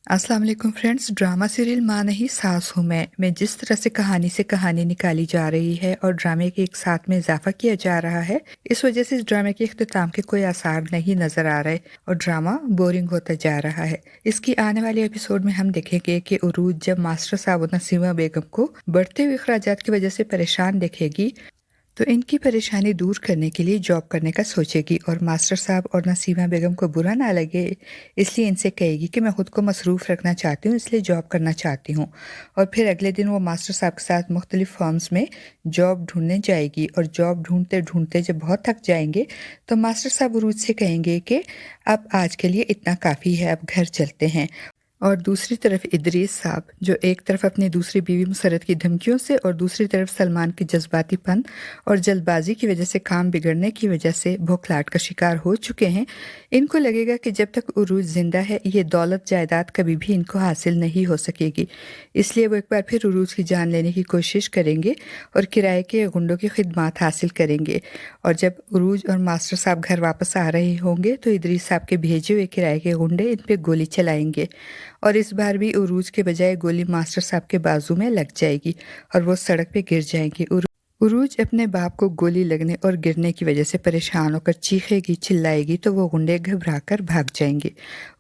अस्सलाम वालेकुम friends. Drama serial माँ नहीं सास हूँ मैं जिस तरह से कहानी निकाली जा रही है और ड्रामे के एक साथ में इजाफा किया जा रहा है, इस वजह से इस ड्रामे के इख्तिताम के कोई आसार नहीं नजर आ रहे और ड्रामा बोरिंग होता जा रहा है। इसकी आने वाले एपिसोड में हम देखेंगे कि उरूज जब मास्टर साहब और नसीमा बेगम को बढ़ते हुए अखराजात की वजह से परेशान देखेगी तो इनकी परेशानी दूर करने के लिए जॉब करने का सोचेगी और मास्टर साहब और नसीमा बेगम को बुरा ना लगे इसलिए इनसे कहेगी कि मैं खुद को मसरूफ़ रखना चाहती हूँ, इसलिए जॉब करना चाहती हूँ। और फिर अगले दिन वो मास्टर साहब के साथ मुख्तलिफ फर्म्स में जॉब ढूंढने जाएगी और जॉब ढूंढते ढूंढते जब बहुत थक जाएंगे तो मास्टर साहब उरूज से कहेंगे कि अब आज के लिए इतना काफ़ी है, अब घर चलते हैं। और दूसरी तरफ इदरीस साहब जो एक तरफ अपनी दूसरी बीवी मुसर्रत की धमकियों से और दूसरी तरफ सलमान के जज्बातीपन और जल्दबाजी की वजह से काम बिगड़ने की वजह से भूखलाट का शिकार हो चुके हैं, इनको लगेगा कि जब तक उरूज जिंदा है ये दौलत जायदाद कभी भी इनको हासिल नहीं हो सकेगी। इसलिए वो एक बार फिर उरूज की जान लेने की कोशिश करेंगे और किराए के गुंडों की खिदमत हासिल करेंगे। और जब उरूज और मास्टर साहब घर वापस आ रहे होंगे तो इदरीस साहब के भेजे हुए किराए के गुंडे इन पर गोली चलाएंगे और इस बार भी उरूज के बजाय गोली मास्टर साहब के बाजू में लग जाएगी और वो सड़क पे गिर जाएंगी। उरूज अपने बाप को गोली लगने और गिरने की वजह से परेशान होकर चीखेगी, चिल्लाएगी तो वो गुंडे घबराकर भाग जाएंगे।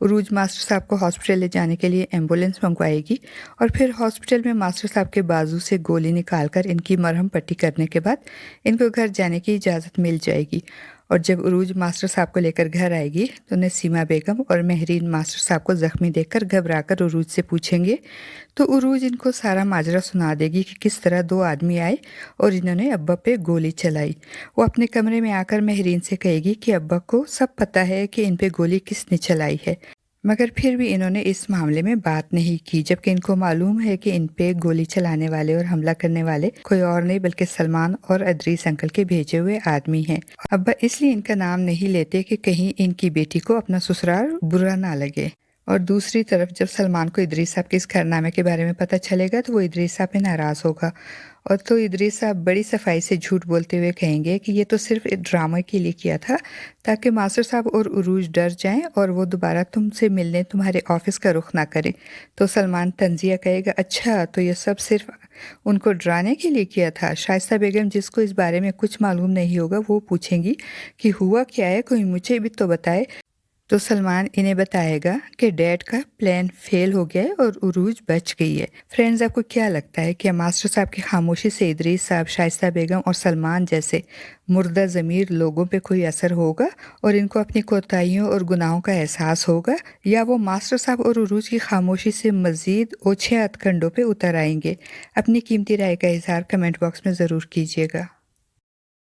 उरूज मास्टर साहब को हॉस्पिटल ले जाने के लिए एम्बुलेंस मंगवाएगी और फिर हॉस्पिटल में मास्टर साहब के बाजू से गोली निकालकर इनकी मरहम पट्टी करने के बाद इनको घर जाने की इजाज़त मिल जाएगी। और जब उरूज मास्टर साहब को लेकर घर आएगी तो नसीमा बेगम और महरीन मास्टर साहब को जख्मी देखकर घबराकर उरूज से पूछेंगे तो उरूज इनको सारा माजरा सुना देगी कि किस तरह दो आदमी आए और इन्होंने अब्बा पे गोली चलाई। वो अपने कमरे में आकर महरीन से कहेगी कि अब्बा को सब पता है कि इन पे गोली किसने चलाई है, मगर फिर भी इन्होंने इस मामले में बात नहीं की, जबकि इनको मालूम है कि इन पे गोली चलाने वाले और हमला करने वाले कोई और नहीं बल्कि सलमान और अदरीस अंकल के भेजे हुए आदमी हैं। अब्बा इसलिए इनका नाम नहीं लेते कि कहीं इनकी बेटी को अपना ससुराल बुरा ना लगे। और दूसरी तरफ जब सलमान को इदरीस साहब के इस कारनामे के बारे में पता चलेगा तो वो इदरीस साहब पे नाराज़ होगा और तो इदरीस साहब बड़ी सफाई से झूठ बोलते हुए कहेंगे कि ये तो सिर्फ एक ड्रामा के लिए किया था ताकि मास्टर साहब और उरूज डर जाएं और वो दोबारा तुमसे मिलने तुम्हारे ऑफिस का रुख ना करें। तो सलमान तंजिया कहेगा, अच्छा तो ये सब सिर्फ उनको डराने के लिए किया था। शाइस्ता बेगम जिसको इस बारे में कुछ मालूम नहीं होगा वो पूछेंगी कि हुआ क्या है, कोई मुझे भी तो बताए। तो सलमान इन्हें बताएगा कि डैड का प्लान फेल हो गया है और उरूज बच गई है। फ्रेंड्स, आपको क्या लगता है कि मास्टर साहब की खामोशी से इदरीस साहब, शाइस्ता बेगम और सलमान जैसे मुर्दा ज़मीर लोगों पे कोई असर होगा और इनको अपनी कोताहियों और गुनाहों का एहसास होगा, या वो मास्टर साहब और उरूज की खामोशी से मज़ीद ओछे हथकंडों पे उतर आएंगे? अपनी कीमती राय का इज़हार कमेंट बॉक्स में ज़रूर कीजिएगा।